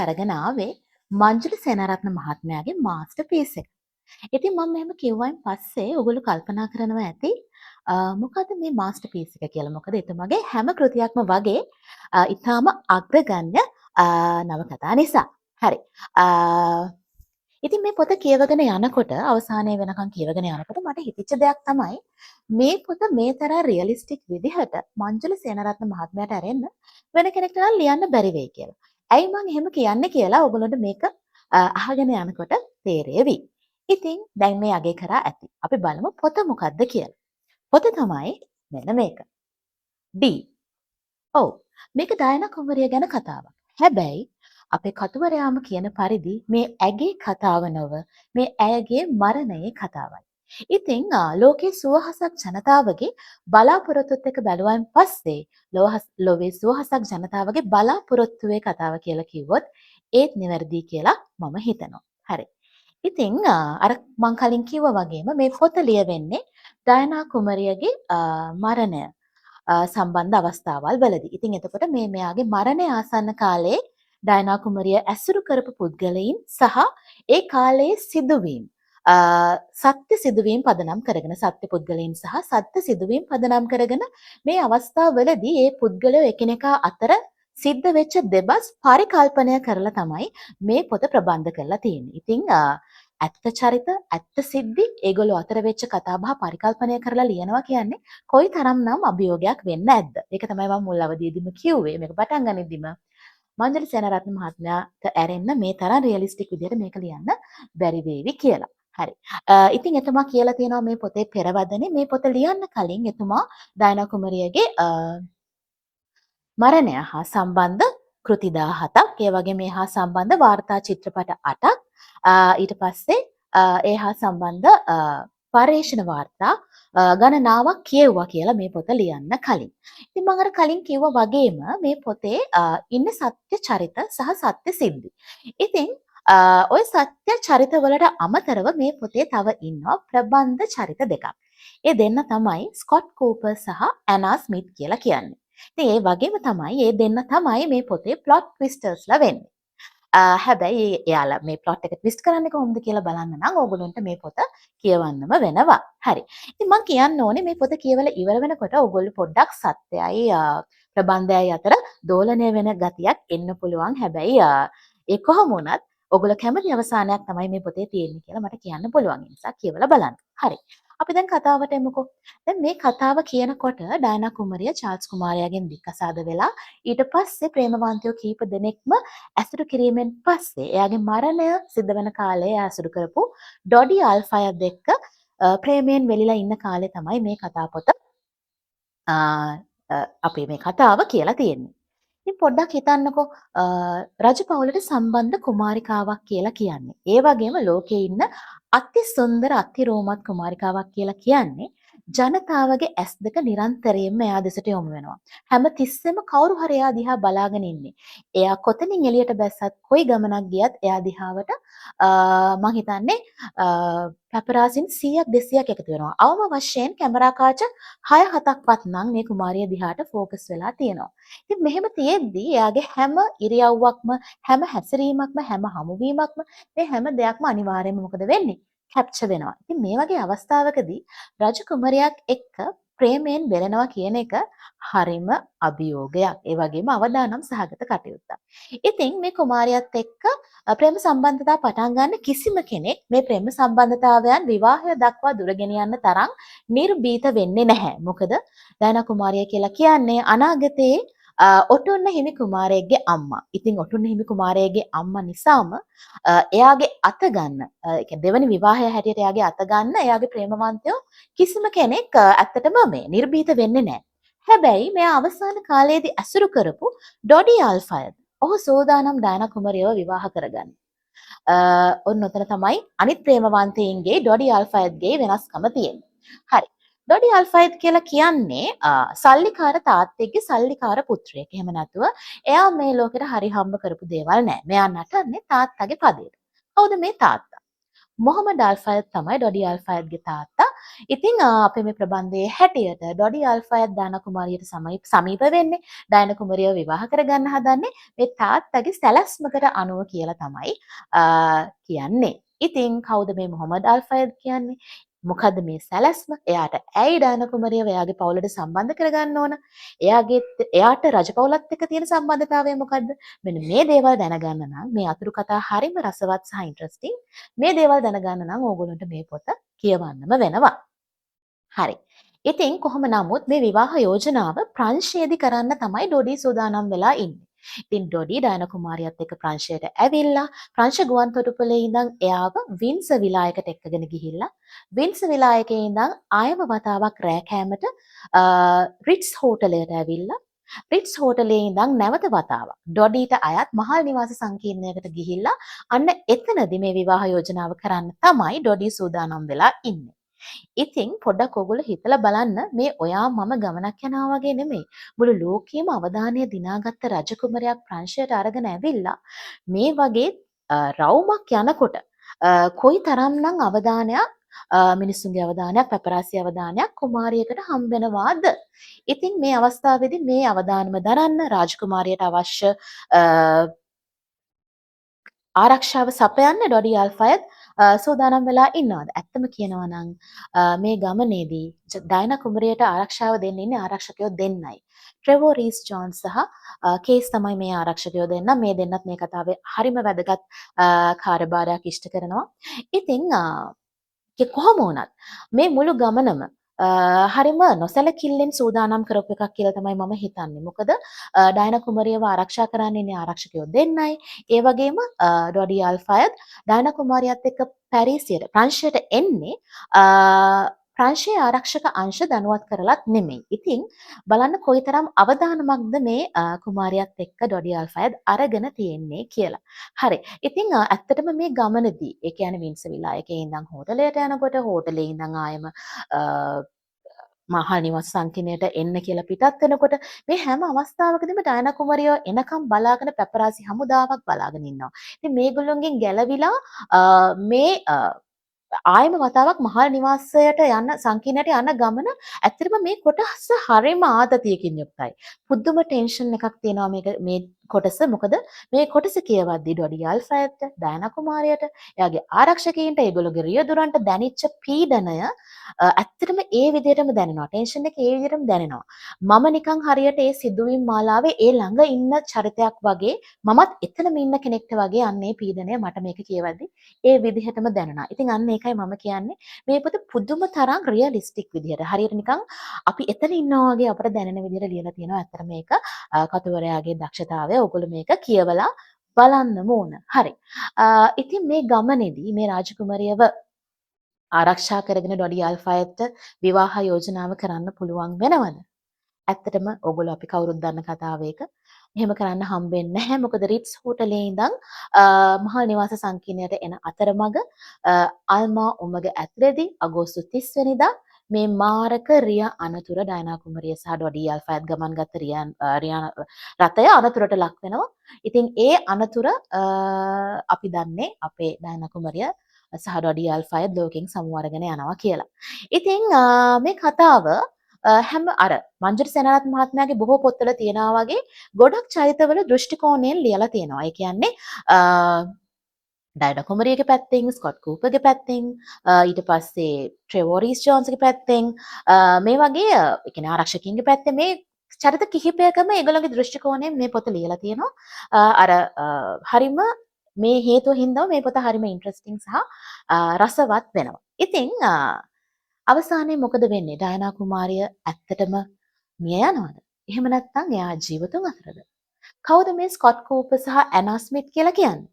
අරගෙන ආවේ මංජුල සේනාරත්න මහත්මයාගේ මාස්ටර්පීස් එක. ඉතින් මම මෙහෙම කිව්වයින් පස්සේ ඔයගොල්ලෝ කල්පනා කරනවා ඇති මොකද මේ මාස්ටර්පීස් එක කියලා. මොකද එතුමාගේ හැම කෘතියක්ම වගේ ඊටාම අග්‍රගණ්‍ය නවකතා නිසා. හරි. ඉතින් මේ පොත කියවගෙන යනකොට අවසානයේ වෙනකන් කියවගෙන යනකොට මට හිතෙච්ච දෙයක් තමයි මේ පොත මේ තරම් රියලිස්ටික් විදිහට මංජුල සේනාරත්න මහත්මයාට අරෙන්න වෙන කෙනෙක්ට නම් ලියන්න බැරි වෙයි කියලා. ඇයි මං එහෙම කියන්නේ කියලා ඔයගොල්ලන්ට මේක අහගෙන යනකොට තේරෙවි. ඉතින් දැන් මේ අගේ කරා ඇති. අපි බලමු පොත මොකද්ද කියලා. පොත තමයි මෙන්න මේක. D. ඔව්. මේක ඩයනා කුමරිය ගැන කතාවක්. හැබැයි අපේ කතුවරයාම කියන පරිදි මේ ඇගේ කතාව නොව මේ ඇයගේ මරණයේ කතාවයි. ඉතින් ලෝකේ සුවහසක් ජනතාවගේ බලාපොරොත්තුත් එක්ක බැලුවාන් පස්සේ ලෝවේ සුවහසක් ජනතාවගේ බලාපොරොත්තුවේ කතාව කියලා කිව්වොත් ඒත් නිවැරදි කියලා මම හිතනවා. හරි. ඉතින් අර මං කලින් කිව්වා වගේම මේ පොත ලියවෙන්නේ ඩයනා කුමරියගේ මරණය සම්බන්ධ අවස්ථාවල් වලදී. ඉතින් එතකොට මේ මෙයාගේ මරණය ආසන්න කාලේ ඩයනා කුමරිය ඇසුරු කරපු පුද්ගලයින් සහ ඒ කාලයේ සිදුවීම් සත්‍ය සිදුවීම් පදනම් කරගෙන සත්‍ය පුද්ගලයන් සහ සත්‍ය සිදුවීම් පදනම් කරගෙන මේ අවස්ථාවවලදී ඒ පුද්ගලයෝ එකිනෙකා අතර සිද්ධ වෙච්ච දෙබස් පරිකල්පනය කරලා තමයි මේ පොත ප්‍රබන්ධ කරලා තියෙන්නේ. ඉතින් ඇත්ත චරිත ඇත්ත සිද්ධි ඒගොල්ලෝ අතර වෙච්ච කතාබහ පරිකල්පනය කරලා ලියනවා කියන්නේ කොයි තරම්නම් අභියෝගයක් වෙන්න ඇද්ද? ඒක තමයි මම මුල් අවදියේදීම කිව්වේ. මේක පටන් ගනිද්දිම මංජුල සේනාරත්න මහත්මයාට ඇරෙන්න මේ තරම් රියලිස්ටික් විදිහට මේක ලියන්න බැරි වේවි කියලා. හරි. ඉතින් එතුමා කියලා තියෙනවා මේ පොතේ පෙරවදනේ මේ පොත ලියන්න කලින් එතුමා ඩයනා කුමරියගේ මරණය හා සම්බන්ධ කෘති 17ක් ඒ වගේ මේ හා සම්බන්ධ වාර්තා චිත්‍රපට 8ක් ඊට පස්සේ ඒ හා සම්බන්ධ පර්යේෂණ වාර්තා ගණනාවක් කියවුවා කියලා මේ පොත ලියන්න කලින්. ඉතින් මම අර කලින් කිව්වා වගේම මේ පොතේ ඉන්න සත්‍ය චරිත සහ සත්‍ය සිද්ධි. ඉතින් ওই සත්‍ය චරිත වලට අමතරව මේ පොතේ තව ඉන්නවා ප්‍රබන්ධ චරිත දෙකක්. ඒ දෙන්න තමයි ස්කොට් කූපර් සහ ඇනා ස්මිත් කියලා කියන්නේ. ඉතින් ඒ වගේම තමයි ඒ දෙන්න තමයි මේ පොතේ ප්ලොට් ට්විස්ටර්ස්ලා වෙන්නේ. හැබැයි එයාලා මේ ප්ලොට් එක ට්විස්ට් කරන්නේ කොහොමද කියලා බලන්න නම් ඕගොල්ලන්ට මේ පොත කියවන්නම වෙනවා. හරි. ඉතින් මම කියන්න ඕනේ මේ පොත කියවලා ඉවර වෙනකොට ඕගොල්ලෝ පොඩ්ඩක් සත්‍යයයි ප්‍රබන්ධයයි අතර දෝලණය වෙන ගතියක් එන්න පුළුවන්. හැබැයි ඒ කොහොම වුණත් ඔයගොල්ලෝ කැමති අවසානයක් තමයි මේ පොතේ තියෙන්නේ කියලා මට කියන්න පුළුවන්. ඒ නිසා කියවලා බලන්න. හරි. අපි දැන් කතාවට එමුකෝ. දැන් මේ කතාව කියනකොට ඩයනා කුමරිය චාල්ස් කුමාරයාගෙන් දික්කසාද වෙලා ඊට පස්සේ ප්‍රේමවන්තයෝ කීප දෙනෙක්ම ඇසුරු කිරීමෙන් පස්සේ එයාගේ මරණය සිද්ධ වෙන කාලේ එයා ඇසුරු කරපු ඩොඩි ආල්ෆයත් එක්ක ප්‍රේමයෙන් වෙලිලා ඉන්න කාලේ තමයි මේ කතාපොත අපේ මේ කතාව කියලා තියෙන්නේ. ඉතින් පොඩ්ඩක් හිතන්නකෝ රජ පවුලට සම්බන්ධ කුමාරිකාවක් කියලා කියන්නේ. ඒ වගේම ලෝකේ ඉන්න අති සුන්දර අති රෝමත් කුමාරිකාවක් කියලා කියන්නේ ජනතාවගේ ඇස් දෙක නිරන්තරයෙන්ම එයා දෙසට යොමු වෙනවා. හැම තිස්සෙම කවුරු හරි එයා දිහා බලාගෙන ඉන්නේ. එයා කොතනින් එළියට බැස්සත් කොයි ගමනක් ගියත් එයා දිහාවට මං හිතන්නේ පැපරාසින් 100ක් 200ක් එකතු වෙනවා. අවම වශයෙන් කැමරා කාච 6-7ක්වත් නම් මේ කුමාරිය දිහාට ફોකස් වෙලා තියෙනවා. ඉතින් මෙහෙම තියෙද්දි එයාගේ හැම ඉරියව්වක්ම හැම හැසිරීමක්ම හැම හමුවීමක්ම මේ හැම දෙයක්ම අනිවාර්යයෙන්ම මොකද වෙන්නේ? කැප්චර් වෙනවා. ඉතින් මේ වගේ අවස්ථාවකදී රජ කුමරියක් එක්ක ප්‍රේමයෙන් වෙලෙනවා කියන එක හරිම අභියෝගයක්. ඒ වගේම අවදානම් සහගත කටයුත්තක්. ඉතින් මේ කුමාරියත් එක්ක ප්‍රේම සම්බන්ධතා පටන් ගන්න කිසිම කෙනෙක් මේ ප්‍රේම සම්බන්ධතාවයන් විවාහය දක්වා දුරගෙන යන්න තරම් නිර්භීත වෙන්නේ නැහැ. මොකද ඩයනා කුමාරිය කියලා කියන්නේ අනාගතයේ ඔටුන්න හිමි කුමාරයෙක්ගේ අම්මා. ඉතින් ඔටුන්න හිමි කුමාරයාගේ අම්මා නිසාම එයාගේ අත ගන්න, ඒ කියන්නේ දෙවෙනි විවාහය හැටියට එයාගේ අත ගන්න එයාගේ ප්‍රේමවන්තයෝ කිසිම කෙනෙක් ඇත්තටම මේ නිර්භීත වෙන්නේ නැහැ. හැබැයි මෙයා අවසාන කාලයේදී ඇසුරු කරපු ඩොඩි ආල්ෆයද් ඔහු සෝදානම් ඩයනා කුමරියව විවාහ කරගන්න. ඔන්න ඔතන තමයි අනිත් ප්‍රේමවන්තයින්ගේ ඩොඩි ආල්ෆයද්ගේ වෙනස්කම තියෙන්නේ. හරි. ඩොඩි ආල්ෆයද් කියලා කියන්නේ සල්ලිකාර තාත්තෙක්ගේ සල්ලිකාර පුත්‍රයෙක්. එහෙම නැතුව එයා මේ ලෝකෙට හරි හම්බ කරපු දේවල් නෑ. මෙයා නටන්නේ තාත්තගේ පදේට. කවුද මේ තාත්තා? මොහමඩ් අල්ෆයද් තමයි ඩොඩි අල්ෆයද්ගේ තාත්තා. ඉතින් අපේ මේ ප්‍රබන්ධයේ හැටියට ඩොඩි අල්ෆයද් ඩයනා කුමාරියට සමීප වෙන්නේ. ඩයනා කුමාරියව විවාහ කරගන්න හදන්නේ මේ තාත්තගේ සැලැස්මකට අනුව කියලා තමයි කියන්නේ. ඉතින් කවුද මේ මොහමඩ් අල්ෆයද් කියන්නේ? මොකද්ද මේ සැලැස්ම? එයාට ඇයි ඩයනා කුමාරියව එයාගේ පවුලට සම්බන්ධ කරගන්න ඕන? එයාට රජපෞලත් එක්ක තියෙන සම්බන්ධතාවය මොකද්ද? මෙන්න මේ දේවල් දැනගන්න නම් මේ අතුරු කතා හරිම රසවත් සහ ඉන්ට්‍රස්ටිං. මේ දේවල් දැනගන්න නම් ඕගොල්ලන්ට මේ පොත කියවන්නම වෙනවා. හරි. ඉතින් කොහොම නමුත් මේ විවාහ යෝජනාව ප්‍රංශයේදී කරන්න තමයි ඩොඩි සූදානම් වෙලා ඉන්නේ. ඉතින් ඩොඩි ඩයනා කුමාරියත් එක්ක ප්‍රංශයට ඇවිල්ලා ප්‍රංශ ගුවන්තොටුපළේ ඉඳන් එයාව වින්ස විලායකට එක්කගෙන ගිහිල්ලා වින්ස විලායකේ ඉඳන් ආයම වතාවක් රෑ කෑමට රිට්ස් හෝටලයට ඇවිල්ලා රිට්ස් හෝටලේ ඉඳන් නැවත වතාවක් ඩොඩීට අයත් මහල් නිවාස සංකීර්ණයකට ගිහිල්ලා අන්න එතනදී මේ විවාහ යෝජනාව කරන්න තමයි ඩොඩි සූදානම් වෙලා ඉන්නේ. ඉතින් පොඩ්ඩක් ඔයගොල්ලෝ හිතලා බලන්න මේ ඔයා මම ගමනක් යනවා වගේ නෙමෙයි. මුළු ලෝකෙම අවධානය දිනාගත්ත රජකුමරයක් ප්‍රංශයට අරගෙන ඇවිල්ලා මේ වගේ රවුමක් යනකොට කොයි තරම්නම් අවධානයක් මිනිස්සුන්ගේ අවධානයක් පැපරාසි අවධානයක් කුමාරියකට හම්බෙනවාද? ඉතින් මේ අවස්ථාවේදී මේ අවධානම දරන්න රාජකුමාරියට අවශ්‍ය ආරක්ෂාව සපයන්න ඩොඩි අල්ෆයද් සූදානම් වෙලා ඉන්නවාද? ඇත්තම කියනවා නම් මේ ගමනේදී ඩයනා කුමරියට ආරක්ෂාව දෙන්න ඉන්නේ ආරක්ෂකයෝ දෙන්නයි. ට්‍රෙවෝ රීස් ජෝන්ස් සහ කේස් තමයි මේ ආරක්ෂකයෝ දෙන්න. මේ දෙන්නත් මේ කතාවේ හරිම වැදගත් කාර්යභාරයක් ඉෂ්ට කරනවා. ඉතින් කොහොම වුණත් මේ මුළු ගමනම හරිම නොසැලකිල්ලෙන් සූදානම් කරපු එකක් කියලා තමයි මම හිතන්නේ. මොකද ඩයනා කුමරියව ආරක්ෂා කරන්න ඉන්නේ ආරක්ෂකයෝ දෙන්නයි. ඒ වගේම ඩොඩි අල්ෆයද් ඩයනා කුමාරියත් එක්ක පැරිසියට ප්‍රංශයට එන්නේ ප්‍රංශයේ ආරක්ෂක අංශ දැනුවත් කරලත් නෙමෙයි. ඉතින් බලන්න කොයිතරම් අවදානමක්ද මේ කුමාරියත් එක්ක ඩොඩි අල්ෆයද් අරගෙන තියෙන්නේ කියලා. හරි. ඉතින් ඇත්තටම මේ ගමනදී ඒ කියන්නේ වින්ස විලායකේ ඉඳන් හෝටලයට යනකොට හෝටලේ ඉඳන් ආයෙම මහල් නිවාස සංකීර්ණයට එන්න කියලා පිටත් වෙනකොට මේ හැම අවස්ථාවකදීම ඩයනා කුමරිය එනකම් බලාගෙන පැපරාසි හමුදාවක් බලාගෙන ඉන්නවා. ඉතින් මේගොල්ලොන්ගෙන් ගැලවිලා මේ ආයෙම වතාවක් මහල් නිවාසයට යන්න සංකීර්ණයට යන ගමන ඇත්තටම මේ කොටස හරිම ආතතියකින් යුක්තයි. පුදුම ටෙන්ෂන් එකක් තියෙනවා මේ කොටස. මොකද මේ කොටස කියවද්දී ඩොඩි අල්ෆයද්ට, ඩයනා කුමාරියට, එයාගේ ආරක්ෂකයින්ට, ඒගොල්ලෝගේ රියදුරන්ට දැනෙච්ච පීඩනය ඇත්තටම ඒ විදිහටම දැනෙනවා. ටෙන්ෂන් එක ඒ විදිහටම දැනෙනවා. මම නිකන් හරියට ඒ සිදුවීම් මාලාවේ ඒ ළඟ ඉන්න චරිතයක් වගේ මමත් එතනම ඉන්න කෙනෙක්ට වගේ අන්නේ පීඩනය මට මේක කියවද්දී ඒ විදිහටම දැනුණා. ඉතින් අන්න ඒකයි මම කියන්නේ මේ පොත පුදුම තරම් රියලිස්ටික් විදිහට. හරියට නිකන් අපි එතන ඉන්නවා වගේ අපට දැනෙන විදිහට ලියලා තියෙනවා. ඇත්තට මේක කතුවරයාගේ දක්ෂතාවය. ඔයගොල්ලෝ මේක කියවලා බලන්නම ඕන. හරි. ඉතින් මේ ගමනේදී මේ රාජකුමාරියව ආරක්ෂා කරගෙන ඩොඩි අල්ෆයද්ට විවාහ යෝජනාව කරන්න පුළුවන් වෙනවද? ඇත්තටම ඔයගොල්ලෝ අපි කවුරුත් දන්න කතාව ඒක. එහෙම කරන්න හම්බෙන්නේ නැහැ. මොකද රිට්ස් හෝටලේ ඉඳන් මහල් නිවාස සංකීර්ණයට එන අතරමඟ අල්මා උමග ඇතුළේදී අගෝස්තු 30 වෙනිදා මේ මාරක රිය අනතුර ඩයනා කුමරිය සහ ඩොඩි අල්ෆයද් ගමන් ගත්ත රිය රථය අනතුරට ලක් වෙනවා. ඉතින් ඒ අනතුර අපි දන්නේ අපේ ඩයනා කුමරිය සහ ඩොඩි අල්ෆයද් ලෝකෙන් සමුවරගෙන යනවා කියලා. ඉතින් මේ කතාව හැම අර මංජුර සේනාරත්න මහත්මයාගේ බොහෝ පොත්වල තියෙනවා වගේ ගොඩක් චරිතවල දෘෂ්ටි කෝණයෙන් ලියලා තියෙනවා. ඒ කියන්නේ ඩයනා කුමරියගේ පැත්තෙන්, ස්කොට් කූපර්ගේ පැත්තෙන්, ඊට පස්සේ ට්‍රෙවෝ රීස් ජෝන්ස්ගේ පැත්තෙන් මේ වගේ ඒ කියන්නේ ආරක්ෂකයින්ගේ පැත්තේ මේ චරිත කිහිපයකම ඒගොල්ලෝගේ දෘෂ්ටි කෝණයෙන් මේ පොත ලියලා තියෙනවා. අර හරිම මේ හේතුව හින්දා මේ පොත හරිම ඉන්ට්‍රස්ටිං සහ රසවත් වෙනවා. ඉතින් අවසානයේ මොකද වෙන්නේ? ඩයනා කුමාරිය ඇත්තටම මිය යනවද? එහෙම නැත්නම් එයා ජීවතුන් අතරද? කවුද මේ ස්කොට් කූපර් සහ ඇනා ස්මිත් කියලා කියන්නේ?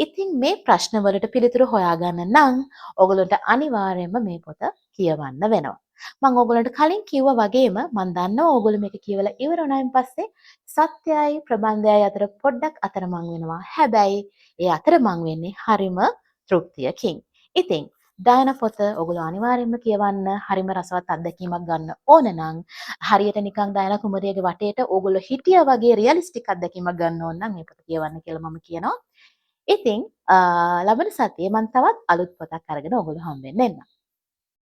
ඉතින් මේ ප්‍රශ්න වලට පිළිතුරු හොයාගන්න නම් ඔයගොල්ලන්ට අනිවාර්යයෙන්ම මේ පොත කියවන්න වෙනවා. මම ඔයගොල්ලන්ට කලින් කිව්වා වගේම මම දන්නවා ඔයගොල්ලෝ මේක කියවලා ඉවර වුණායින් පස්සේ සත්‍යයයි ප්‍රබන්ධයයි අතර පොඩ්ඩක් අතරමං වෙනවා. හැබැයි ඒ අතරමං වෙන්නේ හරිම තෘප්තියකින්. ඉතින් ඩයනා පොත ඔයගොල්ලෝ අනිවාර්යයෙන්ම කියවන්න. හරිම රසවත් අත්දැකීමක් ගන්න ඕන නම් හරියට නිකන් ඩයනා කුමරියගේ වටේට ඕගොල්ලෝ හිටියා වගේ රියලිස්ටික් අත්දැකීමක් ගන්න ඕන නම් මේ පොත කියවන්න කියලා මම කියනවා. ඉතින් ලබන සතියේ මම තවත් අලුත් පොතක් අරගෙන ඔයගොල්ලෝ හම්බෙන්න එන්නම්.